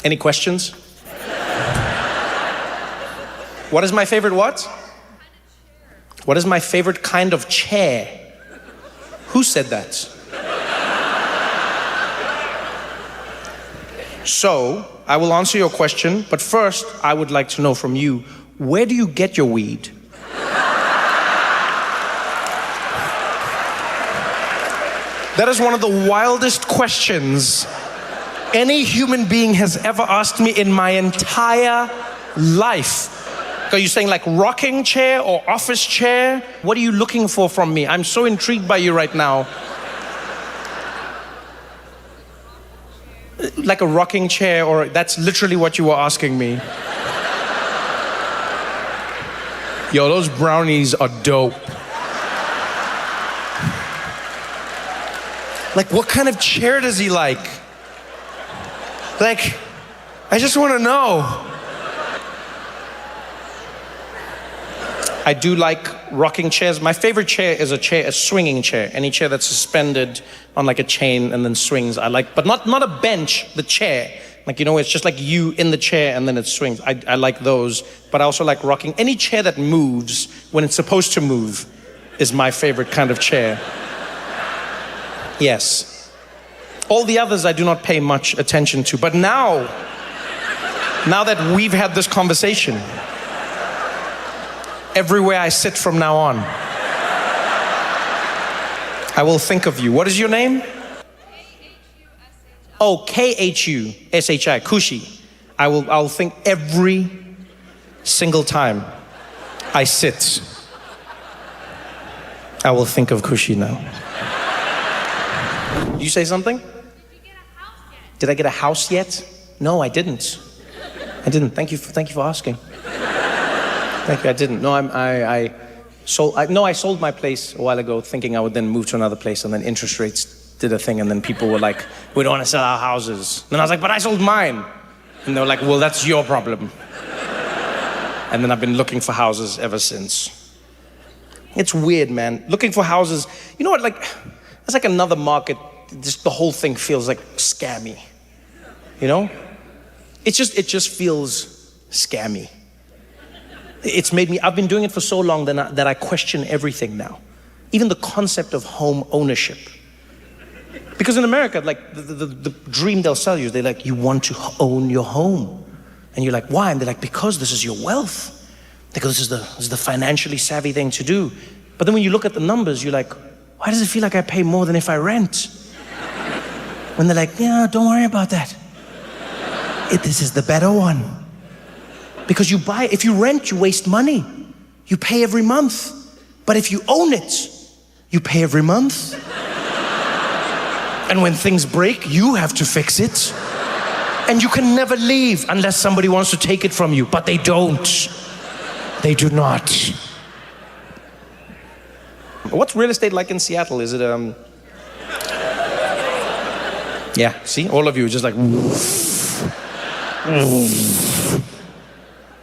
Any questions? What is my favorite what? What is my favorite kind of chair? Who said that? So, I will answer your question, but first, I would like to know from you, where do you get your weed? That is one of the wildest questions any human being has ever asked me in my entire life. Are you saying like rocking chair or office chair? What are you looking for from me? I'm so intrigued by you right now. Like a rocking chair, or that's literally what you were asking me. Yo, those brownies are dope. Like, what kind of chair does he like? Like, I just want to know. I do like rocking chairs. My favorite chair is a swinging chair. Any chair that's suspended on like a chain and then swings, I like. But not a bench, the chair. Like, you know, it's just like you in the chair and then it swings. I like those. But I also like rocking. Any chair that moves when it's supposed to move is my favorite kind of chair. Yes. All the others I do not pay much attention to. But now that we've had this conversation, everywhere I sit from now on, I will think of you. What is your name? K-H-U-S-H-I. Oh, K-H-U-S-H-I, Kushi. I'll think every single time I sit. I will think of Kushi now. Did you say something? Did you get a house yet? Did I get a house yet? No, I didn't. Thank you for asking. Thank you. I didn't. No, I sold my place a while ago, thinking I would then move to another place, and then interest rates did a thing, and then people were like, "We don't want to sell our houses." And then I was like, "But I sold mine," and they were like, "Well, that's your problem." And then I've been looking for houses ever since. It's weird, man. Looking for houses. You know what? Like, it's like another market. Just the whole thing feels like scammy. You know? It just feels scammy. It's made me, I've been doing it for so long that I question everything now. Even the concept of home ownership. Because in America, like the dream they'll sell you, they're like, you want to own your home. And you're like, why? And they're like, because this is your wealth. Because this is the financially savvy thing to do. But then when you look at the numbers, you're like, why does it feel like I pay more than if I rent? When they're like, yeah, don't worry about that. This is the better one. Because if you rent, you waste money. You pay every month. But if you own it, you pay every month. And when things break, you have to fix it. And you can never leave unless somebody wants to take it from you. But they don't. They do not. What's real estate like in Seattle? Is it, Yeah, see, all of you are just like,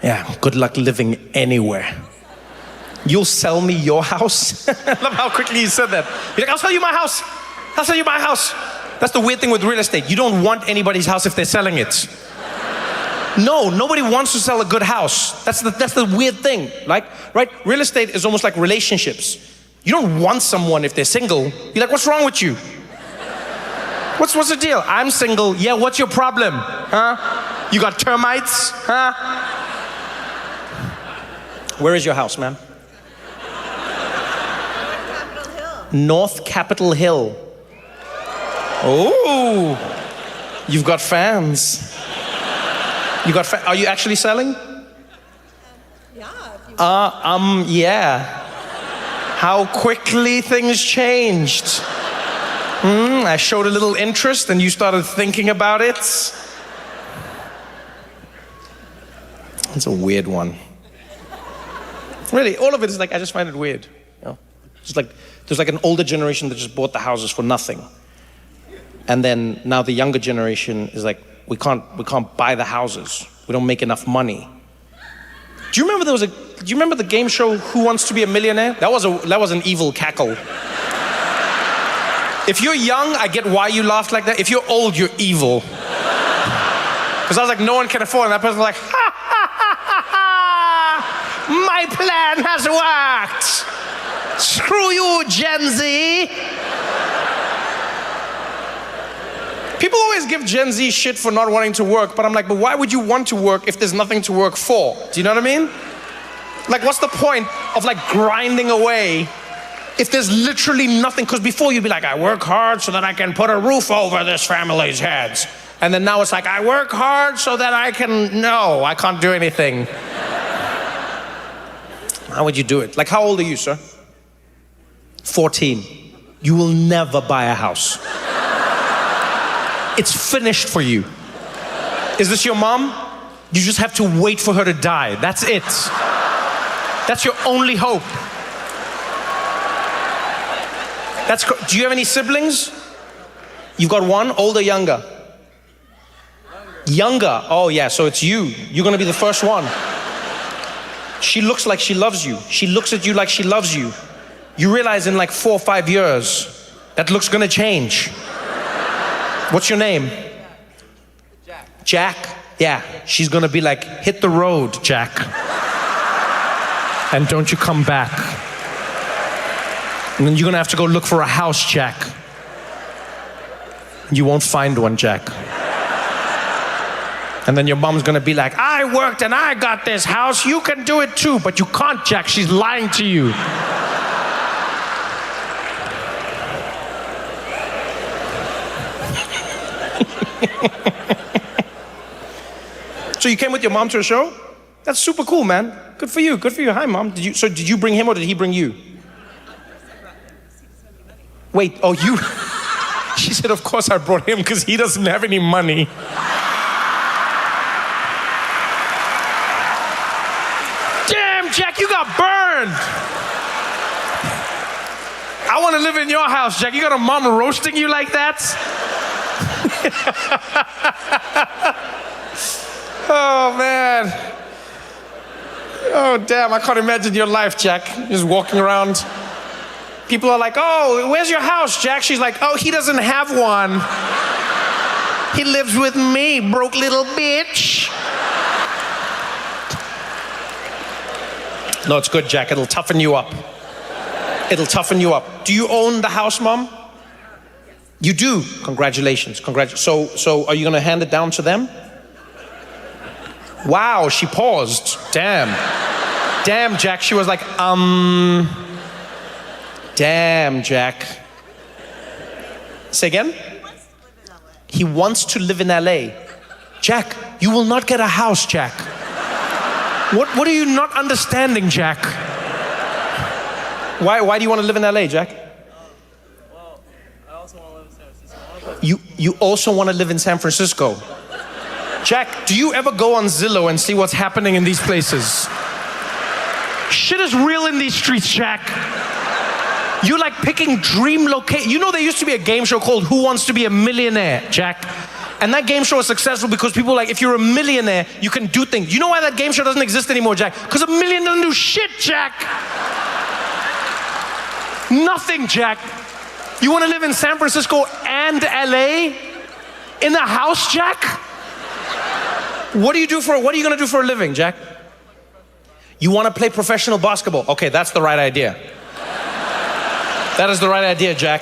yeah, good luck living anywhere. You'll sell me your house? I love how quickly you said that. You're like, I'll sell you my house. I'll sell you my house. That's the weird thing with real estate. You don't want anybody's house if they're selling it. No, nobody wants to sell a good house. That's the weird thing, like, right? Real estate is almost like relationships. You don't want someone if they're single. You're like, what's wrong with you? What's the deal? I'm single. Yeah, what's your problem? Huh? You got termites? Huh? Where is your house, ma'am? North Capitol Hill. Oh, you've got fans. Are you actually selling? Yeah. Yeah. How quickly things changed. I showed a little interest and you started thinking about it. It's a weird one. Really, all of it is like, I just find it weird. You know? It's like, there's like an older generation that just bought the houses for nothing. And then now the younger generation is like, we can't buy the houses. We don't make enough money. Do you remember the game show Who Wants to Be a Millionaire? That was an evil cackle. If you're young, I get why you laughed like that. If you're old, you're evil. Because I was like, no one can afford it. And that person was like, ha, ha, ha, ha, ha. My plan has worked. Screw you, Gen Z. People always give Gen Z shit for not wanting to work, but I'm like, but why would you want to work if there's nothing to work for? Do you know what I mean? Like, what's the point of like grinding away if there's literally nothing? Because before you'd be like, I work hard so that I can put a roof over this family's heads. And then now it's like, I work hard so that I can't do anything. How would you do it? Like, how old are you, sir? 14. You will never buy a house. It's finished for you. Is this your mom? You just have to wait for her to die. That's it. That's your only hope. Do you have any siblings? You've got one, older, younger? Younger. Oh yeah, so it's you. You're gonna be the first one. She looks like she loves you. She looks at you like she loves you. You realize in like 4 or 5 years, that look's gonna change. What's your name? Jack. Jack? Yeah, she's gonna be like, hit the road, Jack. And don't you come back. And then you're gonna have to go look for a house, Jack. You won't find one, Jack. And then your mom's gonna be like, I worked and I got this house, you can do it too, but you can't, Jack, she's lying to you. So you came with your mom to a show? That's super cool, man. Good for you, good for you. Hi, mom. Did you bring him or did he bring you? Wait, oh, you? She said, of course I brought him because he doesn't have any money. Damn, Jack, you got burned. I want to live in your house, Jack. You got a mom roasting you like that? Oh, man. Oh, damn, I can't imagine your life, Jack. Just walking around. People are like, oh, where's your house, Jack? She's like, oh, he doesn't have one. He lives with me, broke little bitch. No, it's good, Jack. It'll toughen you up. It'll toughen you up. Do you own the house, Mom? You do? Congratulations. So are you going to hand it down to them? Wow, she paused. Damn. Damn, Jack. She was like, Damn, Jack. Say again? He wants to live in LA. Jack, you will not get a house, Jack. What are you not understanding, Jack? Why do you want to live in LA, Jack? Well, I also want to live in San Francisco. You also want to live in San Francisco? Jack, do you ever go on Zillow and see what's happening in these places? Shit is real in these streets, Jack. You like picking dream location. You know there used to be a game show called Who Wants to Be a Millionaire, Jack? And that game show was successful because people were like, if you're a millionaire, you can do things. You know why that game show doesn't exist anymore, Jack? Because a million doesn't do shit, Jack. Nothing, Jack. You want to live in San Francisco and LA? In a house, Jack? What are you going to do for a living, Jack? You want to play professional basketball? Okay, that's the right idea. That is the right idea, Jack.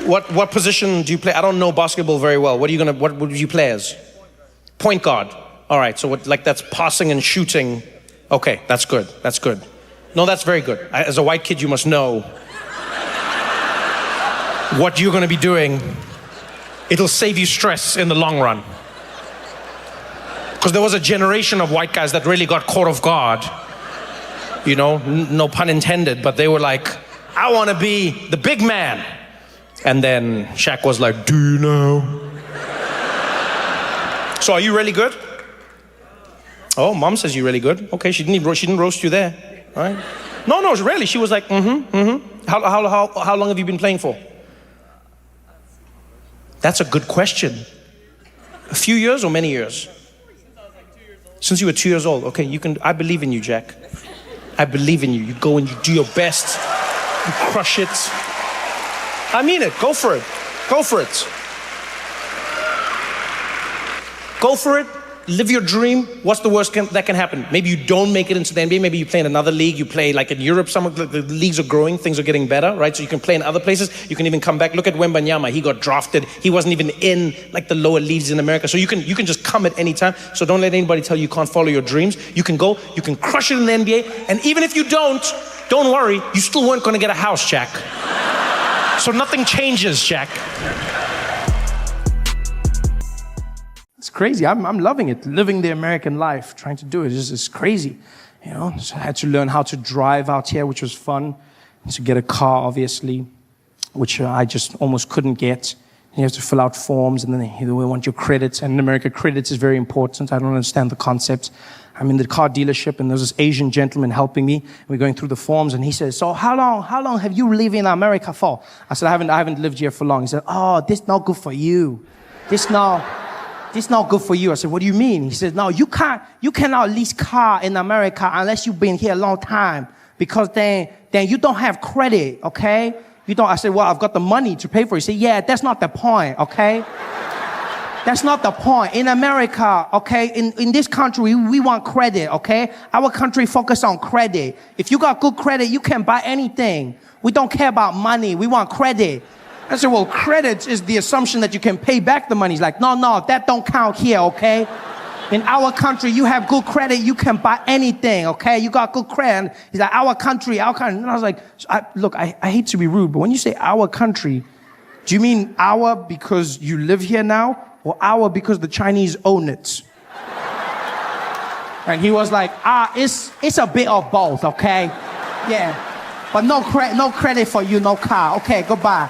What position do you play? I don't know basketball very well. What would you play as? Point guard. All right, so that's passing and shooting. Okay, that's good. That's good. No, that's very good. As a white kid, you must know what you're going to be doing. It'll save you stress in the long run. Because there was a generation of white guys that really got caught off guard. You know, no pun intended, but they were like, I want to be the big man. And then Shaq was like, do you know? So are you really good? Oh, mom says you're really good. Okay, she didn't roast you there. All right. No, really. She was like, How long have you been playing for? That's a good question. A few years or many years? Since you were 2 years old. Okay, I believe in you, Jack. I believe in you. You go and you do your best. You crush it. I mean it. Go for it. Go for it. Go for it. Live your dream. What's the worst that can happen? Maybe you don't make it into the NBA. Maybe you play in another league. You play like in Europe. Some of the leagues are growing. Things are getting better, right? So you can play in other places. You can even come back. Look at Wembanyama. He got drafted. He wasn't even in like the lower leagues in America. So you can just come at any time. So don't let anybody tell you can't follow your dreams. You can go. You can crush it in the NBA. And even if you don't worry. You still weren't going to get a house, Jack. So nothing changes, Jack. It's crazy. I'm loving it. Living the American life, trying to do it. It's crazy. You know, so I had to learn how to drive out here, which was fun. To get a car, obviously, which I just almost couldn't get. You have to fill out forms, and then they want your credits. And in America, credits is very important. I don't understand the concept. I'm in the car dealership, and there's this Asian gentleman helping me. We're going through the forms, and he says, "So how long have you lived in America for?" I said, I haven't lived here for long. He said, "Oh, this not good for you. This not good for you." I said, "What do you mean?" He said, "No, you cannot lease car in America unless you've been here a long time, because then you don't have credit, okay? You don't." I said, "Well, I've got the money to pay for it." He said, "Yeah, that's not the point, okay? That's not the point. In America, okay, in this country, we want credit, okay? Our country focus on credit. If you got good credit, you can buy anything. We don't care about money. We want credit." I said, "Well, credit is the assumption that you can pay back the money." He's like, no, that don't count here, okay? In our country, you have good credit, you can buy anything, okay? You got good credit. He's like, our country. And I was like, look, I hate to be rude, but when you say our country, do you mean our because you live here now, or our because the Chinese own it? And he was like, it's a bit of both, okay? Yeah, but no credit for you, no car. Okay, goodbye.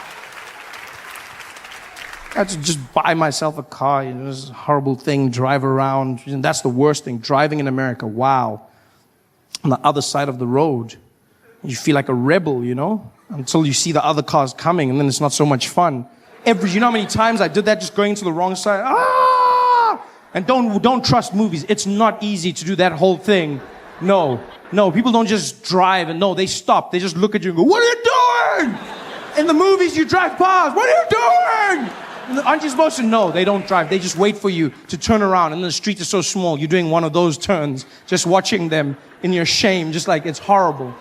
I had to just buy myself a car, you know, this is a horrible thing, drive around. And that's the worst thing, driving in America, wow. On the other side of the road, you feel like a rebel, you know, until you see the other cars coming, and then it's not so much fun. You know how many times I did that, just going to the wrong side? And don't trust movies. It's not easy to do that whole thing. No, people don't just drive, and no, they stop. They just look at you and go, "What are you doing?" In the movies, you drive past. "What are you doing?" Aren't you supposed to? No, they don't drive. They just wait for you to turn around, and the street is so small. You're doing one of those turns, just watching them in your shame, just like it's horrible.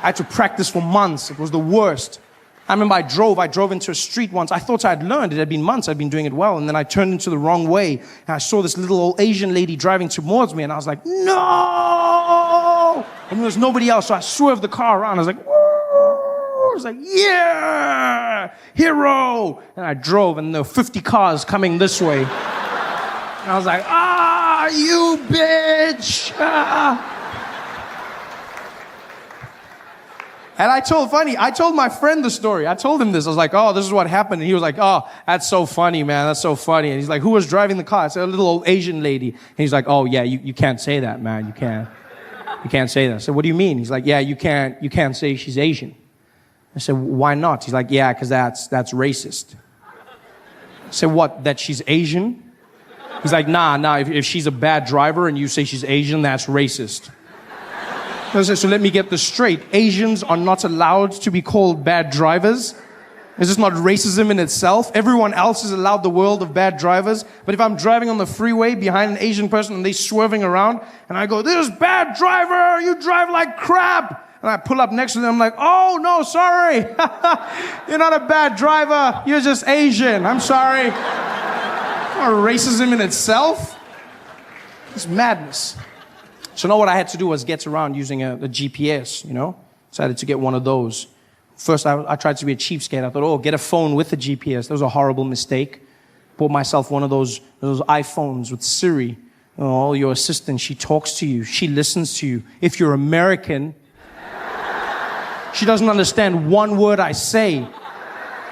I had to practice for months. It was the worst. I remember I drove into a street once. I thought I'd learned. It had been months. I'd been doing it well, and then I turned into the wrong way, and I saw this little old Asian lady driving towards me, and I was like, "No!" And there was nobody else, so I swerved the car around. I was like, "Whoa!" I was like, "Yeah, hero!" And I drove, and there were 50 cars coming this way. And I was like, "You bitch!" And I told my friend the story. I told him this. I was like, "Oh, this is what happened." And he was like, "Oh, that's so funny, man. That's so funny." And he's like, "Who was driving the car?" I said, "A little old Asian lady." And he's like, "Oh, yeah, you can't say that, man. You can't say that." I said, "What do you mean?" He's like, "Yeah, you can't say she's Asian." I said, "Why not?" He's like, "Yeah, because that's racist." I said, "What, that she's Asian?" He's like, nah, if she's a bad driver and you say she's Asian, that's racist. I said, "So let me get this straight. Asians are not allowed to be called bad drivers? Is this not racism in itself? Everyone else is allowed the world of bad drivers. But if I'm driving on the freeway behind an Asian person and they're swerving around, and I go, 'This bad driver, you drive like crap.' And I pull up next to them, I'm like, 'Oh, no, sorry. You're not a bad driver. You're just Asian. I'm sorry.'" Not racism in itself. It's madness. So now what I had to do was get around using a GPS, you know. Decided to get one of those. First, I tried to be a cheapskate. I thought, get a phone with a GPS. That was a horrible mistake. Bought myself one of those iPhones with Siri. Oh, your assistant, she talks to you. She listens to you. If you're American, she doesn't understand one word I say.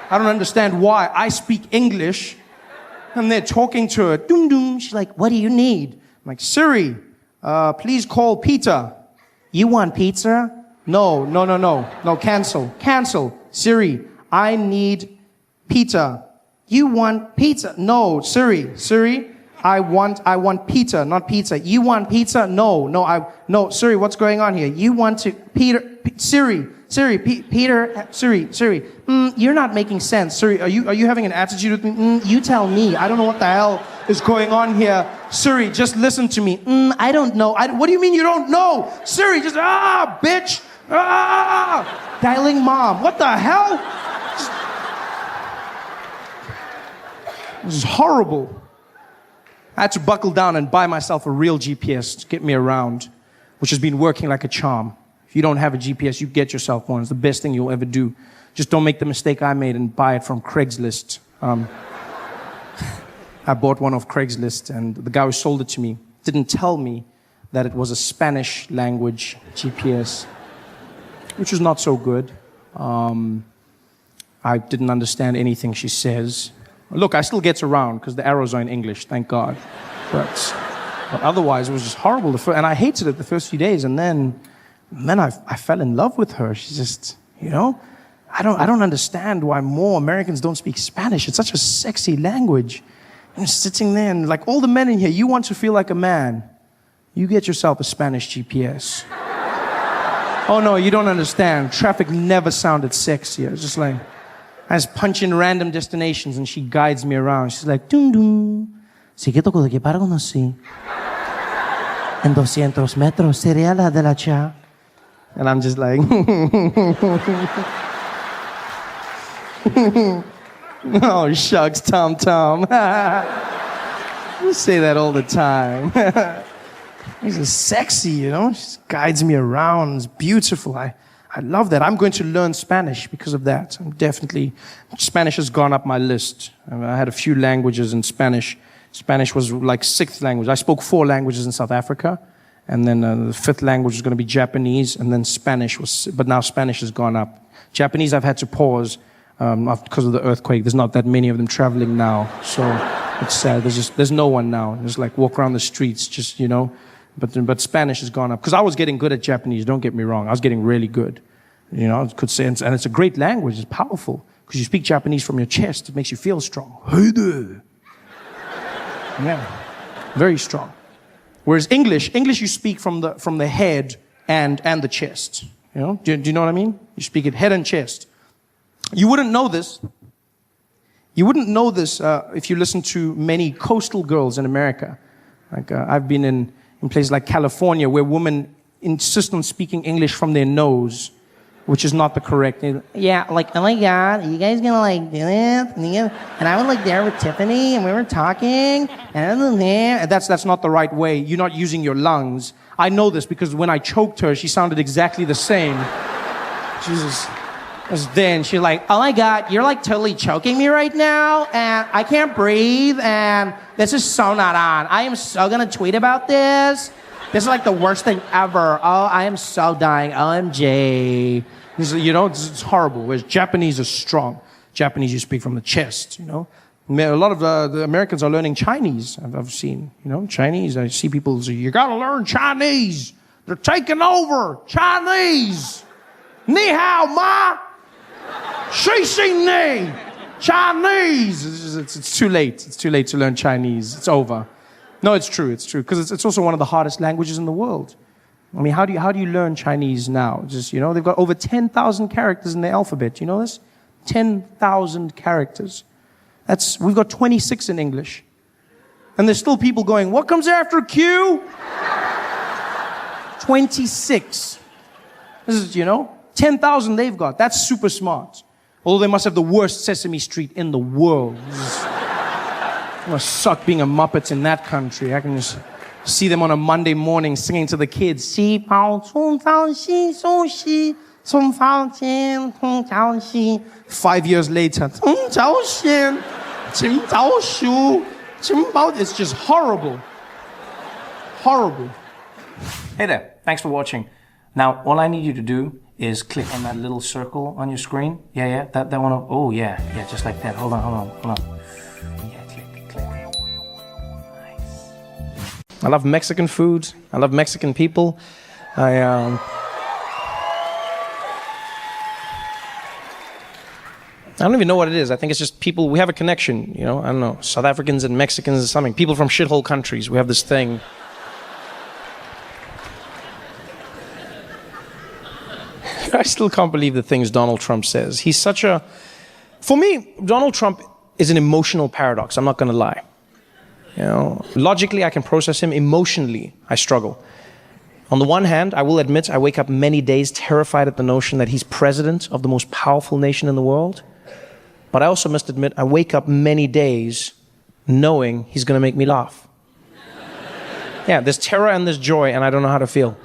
I don't understand why. I speak English, and they're talking to her. Doom, doom. She's like, "What do you need?" I'm like, "Siri, please call Peter." "You want pizza?" No, cancel. "Siri, I need Peter." "You want pizza?" "No, Siri, I want Peter, not pizza." "You want pizza?" No, Siri, what's going on here?" "You want to, Siri, Siri, Peter, Siri, you're not making sense. Siri, are you having an attitude with me? You tell me. I don't know what the hell is going on here. Siri, just listen to me. I don't know. What do you mean you don't know? Siri, just, bitch. Dialing mom. What the hell? This is horrible. I had to buckle down and buy myself a real GPS to get me around, which has been working like a charm. If you don't have a GPS, you get yourself one. It's the best thing you'll ever do. Just don't make the mistake I made and buy it from Craigslist. I bought one off Craigslist, and the guy who sold it to me didn't tell me that it was a Spanish language GPS, which was not so good. I didn't understand anything she says. Look, I still get around because the arrows are in English, thank God. But otherwise, it was just horrible. And I hated it the first few days, and then I fell in love with her. She's just, I don't understand why more Americans don't speak Spanish. It's such a sexy language. I'm sitting there, and like all the men in here, you want to feel like a man. You get yourself a Spanish GPS. Oh no, you don't understand. Traffic never sounded sexier. It's just like, I just punch in random destinations and she guides me around. She's like, dum dum. Sigue tocando que para conocer. En 200 metros sería la de la cha. And I'm just like, oh shucks, Tom Tom. You say that all the time. This is sexy, She just guides me around. It's beautiful. I love that. I'm going to learn Spanish because of that. Spanish has gone up my list. I had a few languages in Spanish. Spanish was like 6th language. I spoke 4 languages in South Africa. And then the 5th language was going to be Japanese. And then Spanish but now Spanish has gone up. Japanese I've had to pause because of the earthquake. There's not that many of them traveling now. So it's sad. There's no one now. Just like walk around the streets, just, But Spanish has gone up. Because I was getting good at Japanese, don't get me wrong. I was getting really good. I could say, and it's a great language. It's powerful. Because you speak Japanese from your chest. It makes you feel strong. Hey there. Yeah. Very strong. Whereas English you speak from the head and the chest. Do you know what I mean? You speak it head and chest. You wouldn't know this. You wouldn't know this if you listen to many coastal girls in America. Like I've been in places like California where women insist on speaking English from their nose, which is not the correct. Yeah, like, oh my God, are you guys gonna like do this? And I was like there with Tiffany and we were talking and that's not the right way. You're not using your lungs. I know this because when I choked her, she sounded exactly the same. Jesus. Then she's like, oh my God, you're like totally choking me right now and I can't breathe and this is so not on. I am so gonna tweet about this. This is like the worst thing ever. Oh, I am so dying. OMG. It's horrible. Whereas Japanese is strong. Japanese you speak from the chest, A lot of the Americans are learning Chinese, I've seen. Chinese, I see people say, you gotta learn Chinese. They're taking over. Chinese. Ni hao ma. Shi shi ni. Chinese. It's too late. It's too late to learn Chinese. It's over. No, it's true. It's true. Because it's also one of the hardest languages in the world. I mean, how do you learn Chinese now? Just, they've got over 10,000 characters in the alphabet. You know this? 10,000 characters. We've got 26 in English. And there's still people going, what comes after Q? 26. This is, 10,000 they've got. That's super smart. Although they must have the worst Sesame Street in the world. It must suck being a Muppet in that country. I can just see them on a Monday morning singing to the kids. 5 years later. It's just horrible. Horrible. Hey there. Thanks for watching. Now, all I need you to do is click on that little circle on your screen. Yeah, that one. Oh, yeah, just like that. Hold on. Yeah, click. Nice. I love Mexican food. I love Mexican people. I don't even know what it is. I think it's just people, we have a connection, I don't know, South Africans and Mexicans or something. People from shithole countries, we have this thing. I still can't believe the things Donald Trump says. He's such a... For me, Donald Trump is an emotional paradox. I'm not going to lie. You know, logically, I can process him. Emotionally, I struggle. On the one hand, I will admit I wake up many days terrified at the notion that he's president of the most powerful nation in the world. But I also must admit I wake up many days knowing he's going to make me laugh. Yeah, there's terror and there's joy, and I don't know how to feel.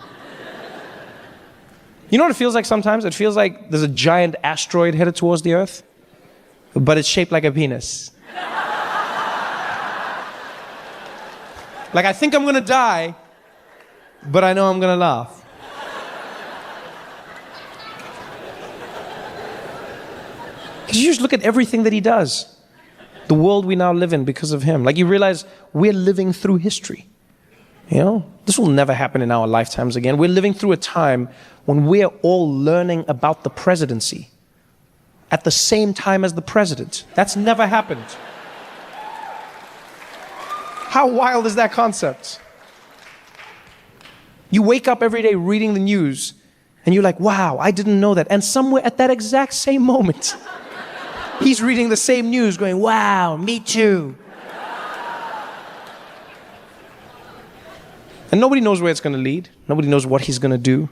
You know what it feels like sometimes? It feels like there's a giant asteroid headed towards the Earth, but it's shaped like a penis. Like, I think I'm going to die, but I know I'm going to laugh. Because you just look at everything that he does. The world we now live in because of him. Like, you realize we're living through history. You know, this will never happen in our lifetimes again. We're living through a time when we're all learning about the presidency at the same time as the president. That's never happened. How wild is that concept? You wake up every day reading the news and you're like, wow, I didn't know that. And somewhere at that exact same moment, he's reading the same news going, wow, me too. And nobody knows where it's going to lead. Nobody knows what he's going to do.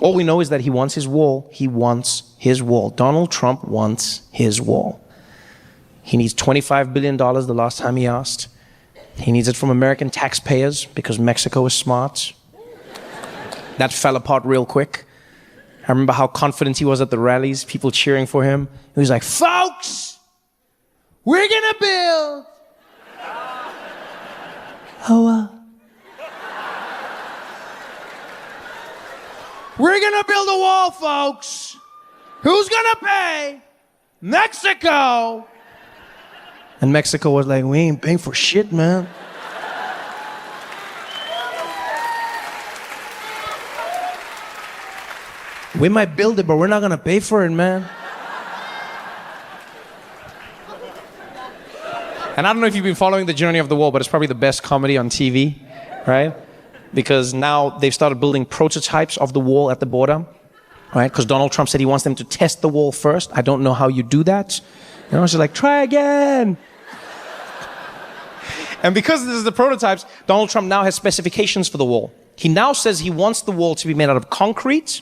All we know is that he wants his wall. He wants his wall. Donald Trump wants his wall. He needs $25 billion the last time he asked. He needs it from American taxpayers because Mexico is smart. That fell apart real quick. I remember how confident he was at the rallies, people cheering for him. He was like, folks, we're going to build. We're going to build a wall, folks. Who's going to pay? Mexico. And Mexico was like, we ain't paying for shit, man. We might build it, but we're not going to pay for it, man. And I don't know if you've been following the journey of the wall, but it's probably the best comedy on TV, right? Because now they've started building prototypes of the wall at the border, right? Because Donald Trump said he wants them to test the wall first. I don't know how you do that. You know, it's just like, try again. And because this is the prototypes, Donald Trump now has specifications for the wall. He now says he wants the wall to be made out of concrete,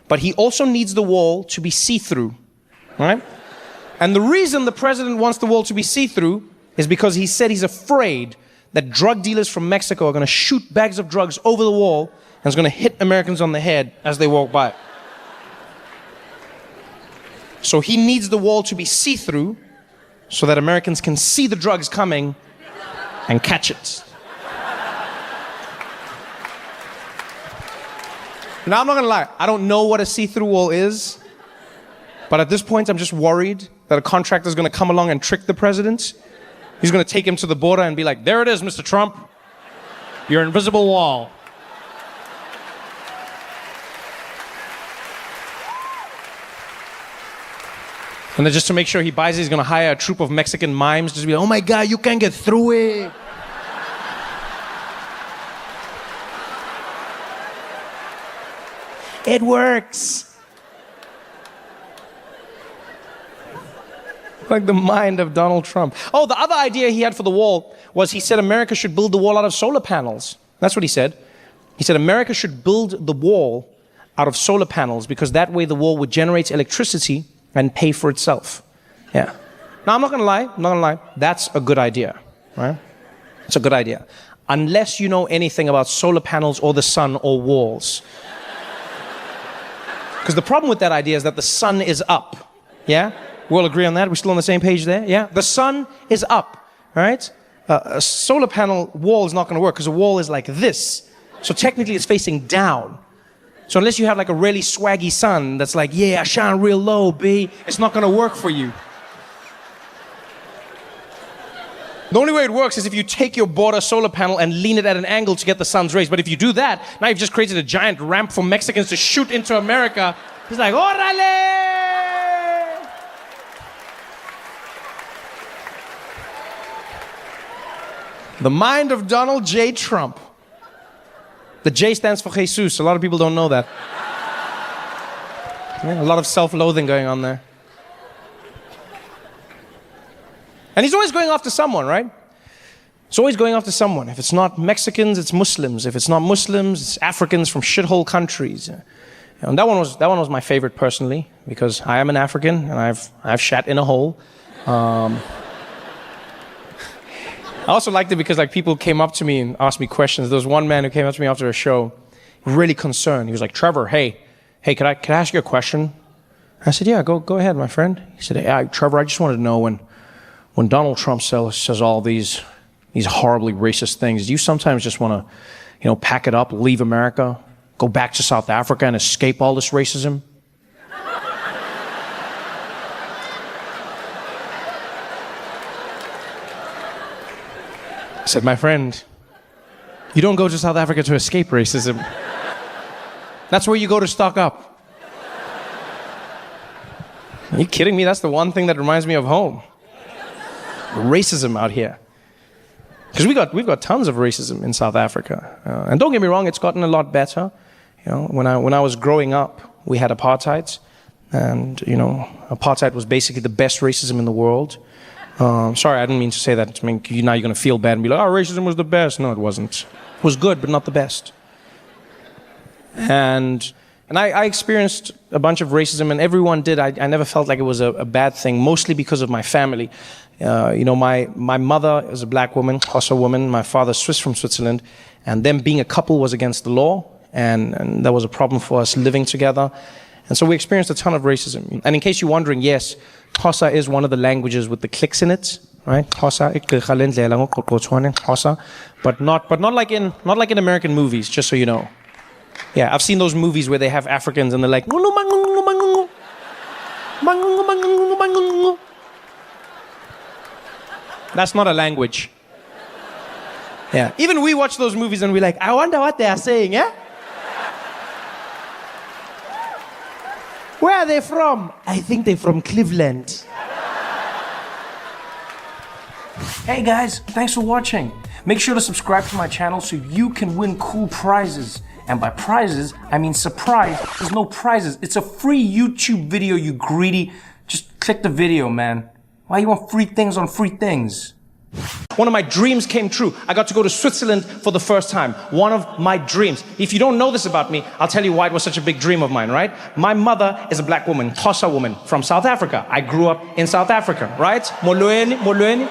but he also needs the wall to be see-through, right? And the reason the president wants the wall to be see-through is because he said he's afraid that drug dealers from Mexico are going to shoot bags of drugs over the wall and it's going to hit Americans on the head as they walk by. So he needs the wall to be see-through so that Americans can see the drugs coming and catch it. Now, I'm not going to lie. I don't know what a see-through wall is. But at this point, I'm just worried that a contractor is going to come along and trick the president. He's going to take him to the border and be like, there it is, Mr. Trump. Your invisible wall. And then just to make sure he buys it, he's going to hire a troop of Mexican mimes just to be like, oh my God, you can't get through it. It works. Like the mind of Donald Trump. Oh, the other idea he had for the wall was he said America should build the wall out of solar panels. That's what he said. He said America should build the wall out of solar panels because that way the wall would generate electricity and pay for itself. Yeah. Now, I'm not going to lie. That's a good idea, right? It's a good idea. Unless you know anything about solar panels or the sun or walls. Because the problem with that idea is that the sun is up. Yeah? We all agree on that? We're still on the same page there? Yeah? The sun is up, right? A solar panel wall is not going to work because a wall is like this. So technically it's facing down. So unless you have like a really swaggy sun that's like, yeah, I shine real low, B, it's not going to work for you. The only way it works is if you take your border solar panel and lean it at an angle to get the sun's rays. But if you do that, now you've just created a giant ramp for Mexicans to shoot into America. It's like, órale! The mind of Donald J. Trump. The J stands for Jesus. A lot of people don't know that. Yeah, a lot of self-loathing going on there. And he's always going after someone, right? He's always going after someone. If it's not Mexicans, it's Muslims. If it's not Muslims, it's Africans from shithole countries. And that one was my favorite personally, because I am an African and I've shat in a hole. I also liked it because like people came up to me and asked me questions. There was one man who came up to me after a show, really concerned. He was like, "Trevor, hey, could I ask you a question?" I said, "Yeah, go ahead, my friend." He said, "Hey, Trevor, I just wanted to know when Donald Trump says all these horribly racist things, do you sometimes just want to, pack it up, leave America, go back to South Africa and escape all this racism?" I said, "My friend, you don't go to South Africa to escape racism. That's where you go to stock up." Are you kidding me? That's the one thing that reminds me of home. Racism out here. Because we've got tons of racism in South Africa. And don't get me wrong, it's gotten a lot better. When I was growing up, we had apartheid. And, apartheid was basically the best racism in the world. Sorry, I didn't mean to say that. I mean, now you're going to feel bad and be like, "Oh, racism was the best." No, it wasn't. It was good, but not the best. And I experienced a bunch of racism, and everyone did. I never felt like it was a bad thing, mostly because of my family. My mother is a black woman, Xhosa woman. My father's Swiss from Switzerland. And them being a couple was against the law, and that was a problem for us living together. And so we experienced a ton of racism. And in case you're wondering, yes, Xhosa is one of the languages with the clicks in it, right? Xhosa, but not like in American movies, just so you know. Yeah, I've seen those movies where they have Africans and they're like, that's not a language. Yeah, even we watch those movies and we're like, "I wonder what they are saying, yeah? Where are they from?" "I think they're from Cleveland." Hey guys, thanks for watching. Make sure to subscribe to my channel so you can win cool prizes. And by prizes, I mean surprise. There's no prizes. It's a free YouTube video, you greedy. Just click the video, man. Why you want free things on free things? One of my dreams came true. I got to go to Switzerland for the first time. One of my dreams. If you don't know this about me, I'll tell you why it was such a big dream of mine, right? My mother is a black woman, Xhosa woman, from South Africa. I grew up in South Africa, right? Molweni.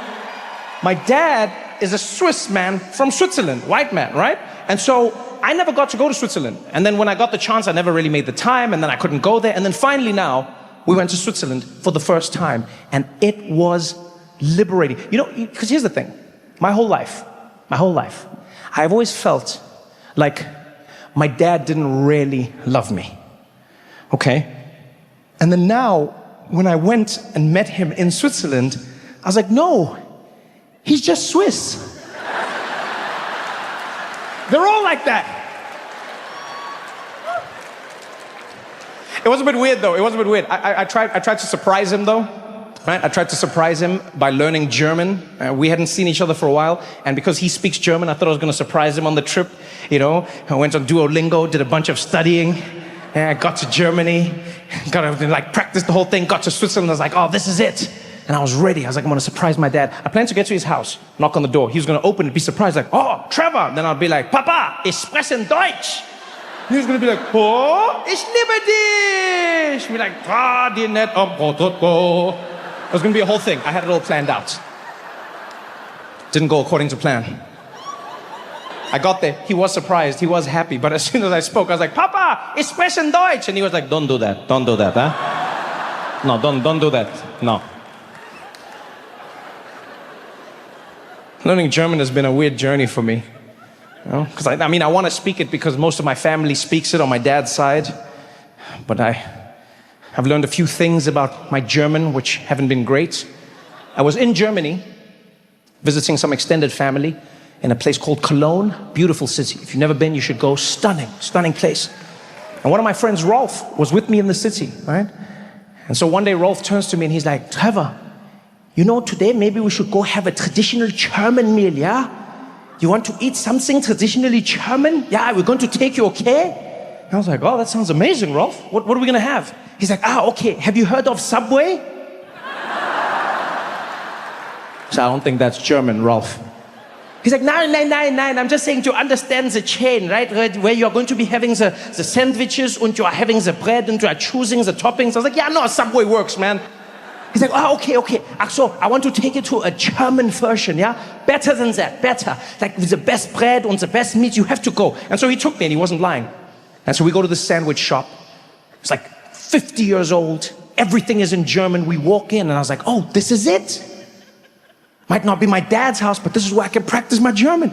My dad is a Swiss man from Switzerland, white man, right? And so I never got to go to Switzerland. And then when I got the chance, I never really made the time, and then I couldn't go there. And then finally now, we went to Switzerland for the first time. And it was liberating. Because here's the thing. My whole life, I've always felt like my dad didn't really love me. Okay? And then now, when I went and met him in Switzerland, I was like, no, he's just Swiss. They're all like that. It was a bit weird, though. I tried to surprise him, though. Right? I tried to surprise him by learning German. We hadn't seen each other for a while, and because he speaks German, I thought I was going to surprise him on the trip. I went on Duolingo, did a bunch of studying. And I got to Germany, got to practice the whole thing. Got to Switzerland. I was like, "Oh, this is it." And I was ready. I was like, "I'm going to surprise my dad." I planned to get to his house, knock on the door. He was going to open it, be surprised, like, "Oh, Trevor." Then I'll be like, "Papa, ich spreche Deutsch." And he was going to be like, "Oh, ich liebe dich." Be like, "Die net am Prototto." It was going to be a whole thing. I had it all planned out. Didn't go according to plan. I got there. He was surprised. He was happy. But as soon as I spoke, I was like, "Papa, ich spreche Deutsch." And he was like, "Don't do that. Don't do that, huh? No, don't do that. No." Learning German has been a weird journey for me. Because I want to speak it because most of my family speaks it on my dad's side. But I've learned a few things about my German which haven't been great. I was in Germany visiting some extended family in a place called Cologne. Beautiful city. If you've never been, you should go. Stunning place. And one of my friends, Rolf, was with me in the city, right? And so one day Rolf turns to me and he's like, "Trevor, today maybe we should go have a traditional German meal, yeah? You want to eat something traditionally German? Yeah, we're going to take you, okay?" And I was like, "Oh, that sounds amazing, Rolf. What are we going to have?" He's like, okay, have you heard of Subway? So I don't think that's German, Rolf. He's like, nein, I'm just saying to understand the chain, right? Where you're going to be having the sandwiches and you're having the bread and you're choosing the toppings. I was like, yeah, no, Subway works, man. He's like, okay. So I want to take it to a German version, yeah? Better than that, better. Like with the best bread and the best meat, you have to go. And so he took me and he wasn't lying. And so we go to the sandwich shop. It's like 50 years old. Everything is in German. We walk in and I was like, oh, this is it. Might not be my dad's house, but this is where I can practice my German.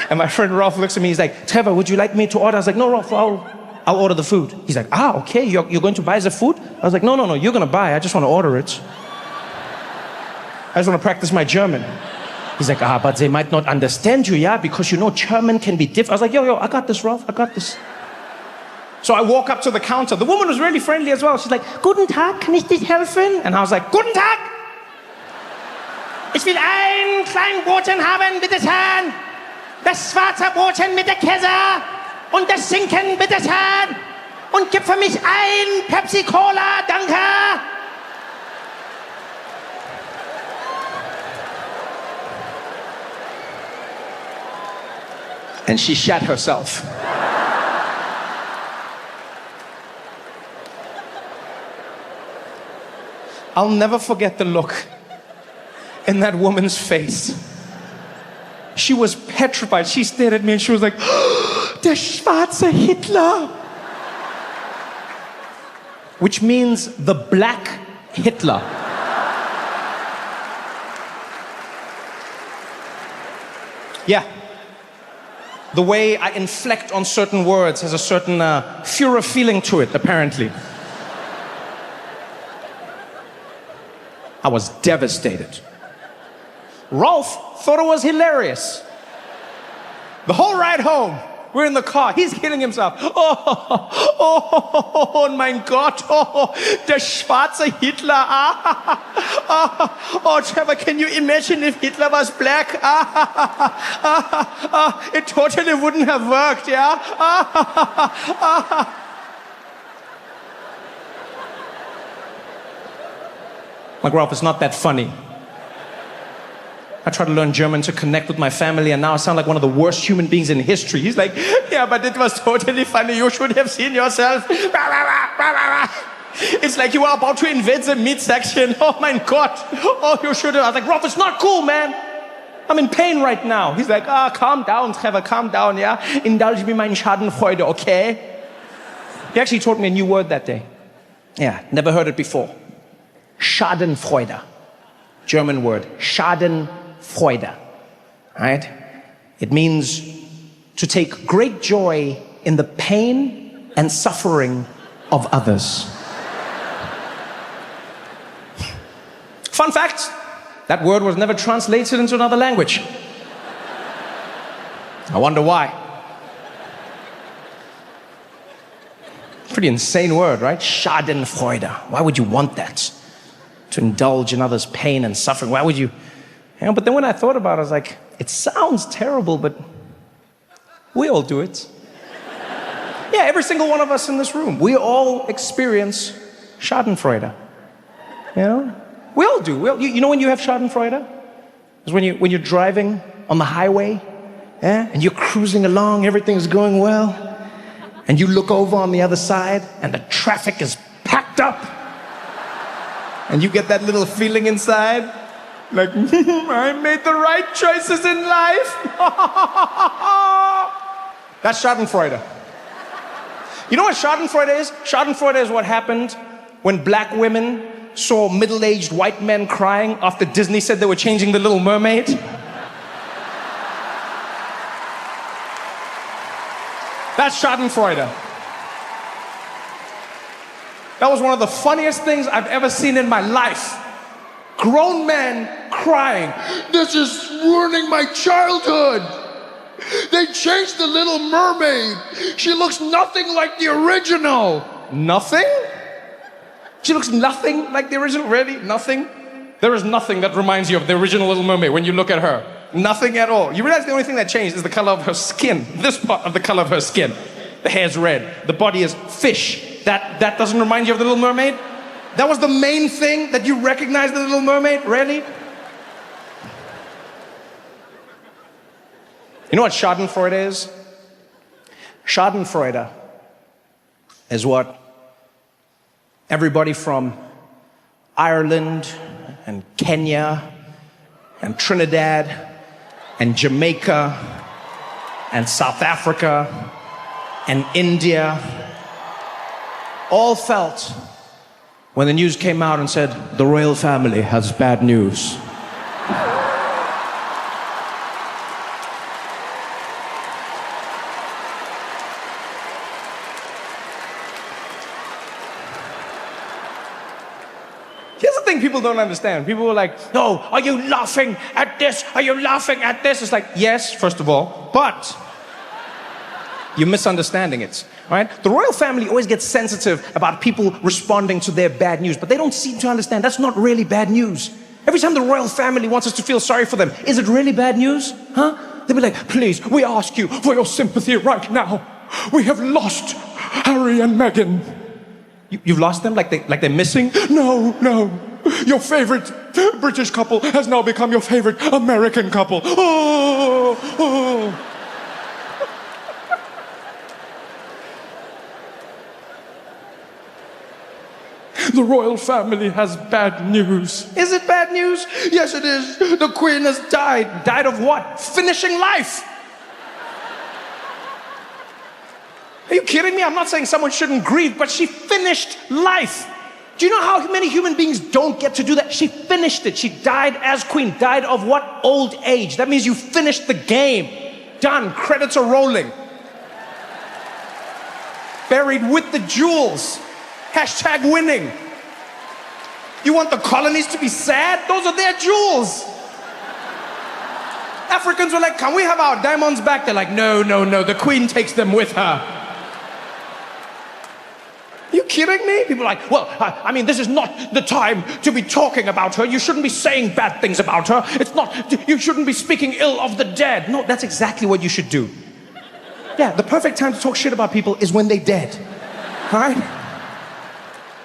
And my friend Rolf looks at me, he's like, Trevor, would you like me to order? I was like, no, Rolf, I'll order the food. He's like, okay, you're going to buy the food? I was like, no, you're going to buy. I just want to order it. I just want to practice my German. He's like, but they might not understand you, yeah? Because you know German can be different. I was like, yo, I got this, Rolf, I got this. So I walk up to the counter. The woman was really friendly as well. She's like, guten Tag, kann ich dich helfen? And I was like, guten Tag! Ich will ein kleines Brotchen haben, bitte schön. Das schwarze Brotchen mit der Käse und das Schinken, bitte schön. Und gib für mich ein Pepsi-Cola, danke. And she shat herself. I'll never forget the look in that woman's face. She was petrified. She stared at me and she was like, der schwarze Hitler. Which means the black Hitler. Yeah. The way I inflect on certain words has a certain Führer feeling to it, apparently. I was devastated. Rolf thought it was hilarious. The whole ride home, we're in the car, he's killing himself. Oh mein Gott, der schwarze Hitler. Oh, Trevor, can you imagine if Hitler was black? It totally wouldn't have worked, yeah? Like, Rolf, it's not that funny. I tried to learn German to connect with my family, and now I sound like one of the worst human beings in history. He's like, yeah, but it was totally funny. You should have seen yourself. It's like you are about to invade the meat section. Oh, my God. Oh, you should have. I was like, Rolf, it's not cool, man. I'm in pain right now. He's like, calm down, Trevor, calm down, yeah? Indulge me meine Schadenfreude, okay? He actually taught me a new word that day. Yeah, never heard it before. Schadenfreude. German word. Schadenfreude. Right? It means to take great joy in the pain and suffering of others. Fun fact, that word was never translated into another language. I wonder why. Pretty insane word, right? Schadenfreude. Why would you want that? To indulge in others' pain and suffering. Why would you? But then when I thought about it, I was like, it sounds terrible, but we all do it. Yeah, every single one of us in this room, we all experience Schadenfreude. You know? We all do. You know when you have Schadenfreude? It's when you're driving on the highway, yeah? And you're cruising along, everything's going well, and you look over on the other side, and the traffic is packed up. And you get that little feeling inside, like, I made the right choices in life. That's Schadenfreude. You know what Schadenfreude is? Schadenfreude is what happened when black women saw middle-aged white men crying after Disney said they were changing the Little Mermaid. That's Schadenfreude. That was one of the funniest things I've ever seen in my life. Grown men crying, this is ruining my childhood. They changed the Little Mermaid. She looks nothing like the original. Nothing? She looks nothing like the original? Really? Nothing? There is nothing that reminds you of the original Little Mermaid when you look at her. Nothing at all. You realize the only thing that changed is the color of her skin. This part of the color of her skin. The hair's red. The body is fish. That doesn't remind you of The Little Mermaid? That was the main thing that you recognized The Little Mermaid? Really? You know what Schadenfreude is? Schadenfreude is what everybody from Ireland and Kenya and Trinidad and Jamaica and South Africa and India all felt when the news came out and said, the royal family has bad news. Here's the thing people don't understand. People were like, no, are you laughing at this? Are you laughing at this? It's like, yes, first of all, but you're misunderstanding it, right? The royal family always gets sensitive about people responding to their bad news, but they don't seem to understand that's not really bad news. Every time the royal family wants us to feel sorry for them, is it really bad news? Huh? They'll be like, please, we ask you for your sympathy right now. We have lost Harry and Meghan. You've lost them? Like they're missing? No. Your favorite British couple has now become your favorite American couple. Oh. The royal family has bad news. Is it bad news? Yes, it is. The Queen has died. Died of what? Finishing life. Are you kidding me? I'm not saying someone shouldn't grieve, but she finished life. Do you know how many human beings don't get to do that? She finished it. She died as queen. Died of what? Old age. That means you finished the game. Done. Credits are rolling. Buried with the jewels. Hashtag winning. You want the colonies to be sad? Those are their jewels. Africans were like, can we have our diamonds back? They're like, no. The queen takes them with her. Are you kidding me? People are like, well, I mean, this is not the time to be talking about her. You shouldn't be saying bad things about her. You shouldn't be speaking ill of the dead. No, that's exactly what you should do. Yeah, the perfect time to talk shit about people is when they're dead. All right?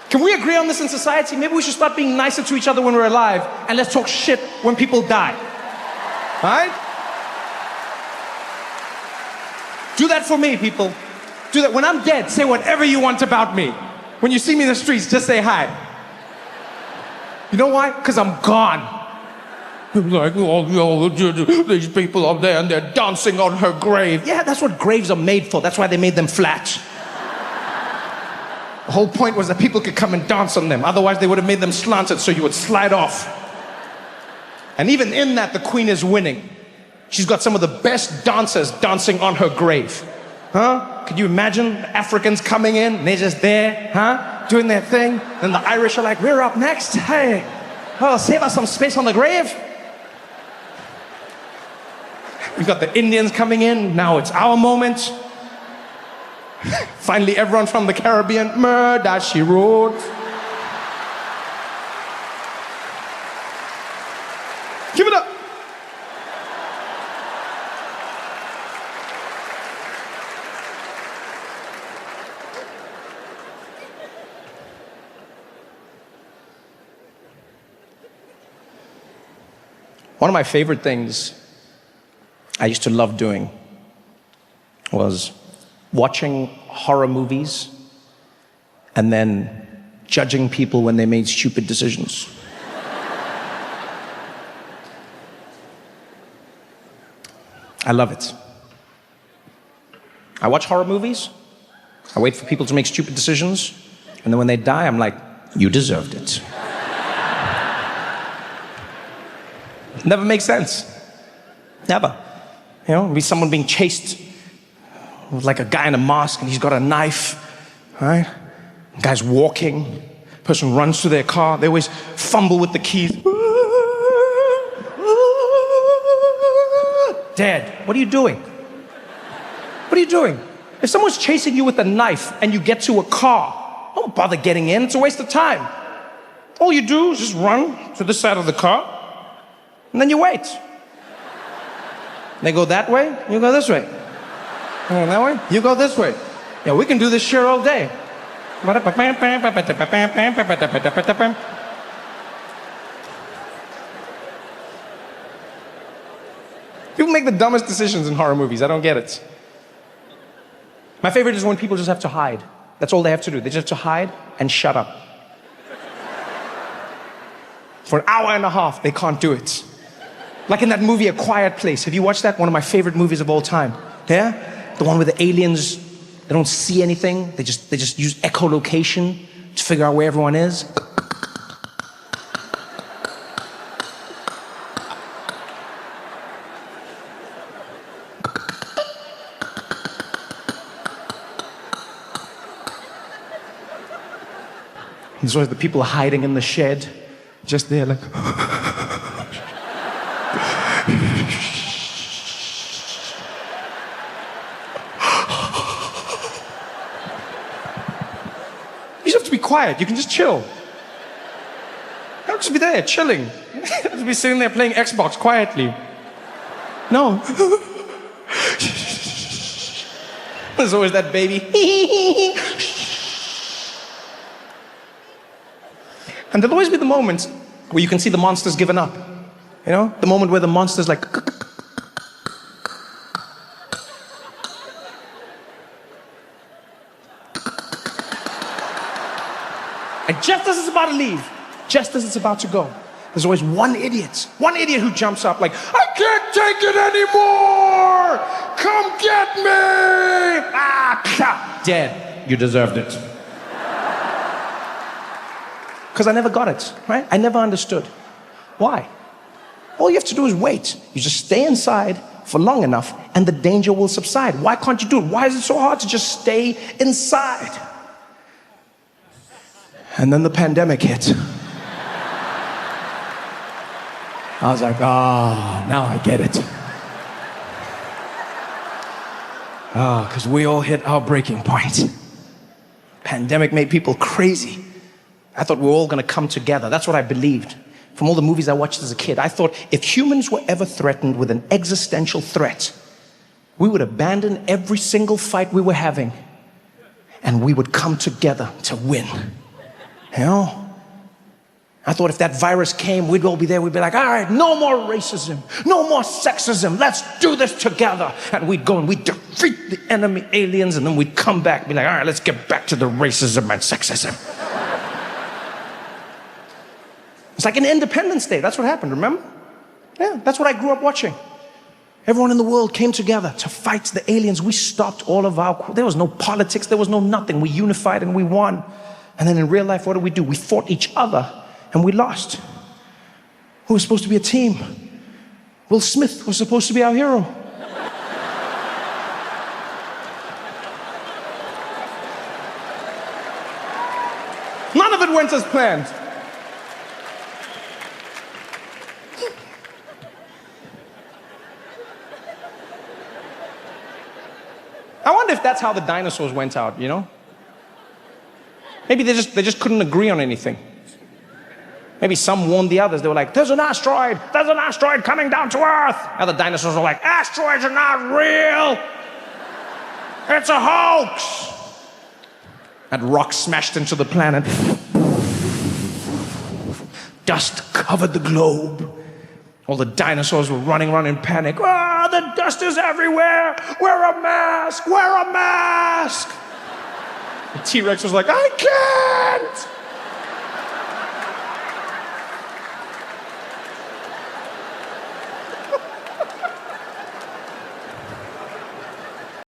Can we agree on this in society? Maybe we should start being nicer to each other when we're alive, and let's talk shit when people die. All right? Do that for me, people. Do that. When I'm dead, say whatever you want about me. When you see me in the streets, just say hi. You know why? Because I'm gone. Like, oh, these people up there and they're dancing on her grave. Yeah, that's what graves are made for. That's why they made them flat. The whole point was that people could come and dance on them. Otherwise, they would have made them slanted so you would slide off. And even in that, the queen is winning. She's got some of the best dancers dancing on her grave. Huh? Could you imagine Africans coming in and they're just there, huh? Doing their thing. And the Irish are like, we're up next. Hey, oh, save us some space on the grave. We've got the Indians coming in. Now it's our moment. Finally, everyone from the Caribbean, murder she wrote. Give it up. One of my favorite things I used to love doing was watching horror movies and then judging people when they made stupid decisions. I love it. I watch horror movies, I wait for people to make stupid decisions, and then when they die, I'm like, you deserved it. Never makes sense. Never. You know, be someone being chased with like a guy in a mask and he's got a knife, right? The guy's walking, person runs to their car, they always fumble with the keys. Dead. What are you doing? What are you doing? If someone's chasing you with a knife and you get to a car, don't bother getting in, it's a waste of time. All you do is just run to this side of the car, and then you wait. They go that way, you go this way. That way, you go this way. Yeah, we can do this shit all day. People make the dumbest decisions in horror movies. I don't get it. My favorite is when people just have to hide. That's all they have to do. They just have to hide and shut up. For an hour and a half, they can't do it. Like in that movie, A Quiet Place. Have you watched that? One of my favorite movies of all time. Yeah? The one where the aliens, they don't see anything. They just use echolocation to figure out where everyone is. There's always the people hiding in the shed, just there like... You just have to be quiet. You can just chill. You don't just be there, chilling. You just be sitting there playing Xbox quietly. No. There's always that baby. And there'll always be the moments where you can see the monster's given up. You know? The moment where the monster's like... And just as it's about to leave, just as it's about to go, there's always one idiot who jumps up like, I can't take it anymore! Come get me! Ah, dead. You deserved it. Because I never got it, right? I never understood. Why? All you have to do is wait. You just stay inside for long enough and the danger will subside. Why can't you do it? Why is it so hard to just stay inside? And then the pandemic hit. I was like, now I get it. Because we all hit our breaking point. Pandemic made people crazy. I thought we were all going to come together. That's what I believed. From all the movies I watched as a kid, I thought if humans were ever threatened with an existential threat, we would abandon every single fight we were having and we would come together to win. You know? I thought if that virus came, we'd all be there. We'd be like, all right, no more racism, no more sexism. Let's do this together. And we'd go and we'd defeat the enemy aliens and then we'd come back and be like, all right, let's get back to the racism and sexism. It's like an Independence Day. That's what happened, remember? Yeah, that's what I grew up watching. Everyone in the world came together to fight the aliens. We stopped all of our... There was no politics. There was no nothing. We unified and we won. And then in real life, what did? We fought each other and we lost. Who was supposed to be a team? Will Smith was supposed to be our hero. None of it went as planned. I wonder if that's how the dinosaurs went out, you know? Maybe they just couldn't agree on anything. Maybe some warned the others. They were like, there's an asteroid coming down to Earth. Other dinosaurs were like, asteroids are not real. It's a hoax. That rock smashed into the planet. Dust covered the globe. All the dinosaurs were running around in panic. Ah, the dust is everywhere. Wear a mask, wear a mask. The T-Rex was like, I can't.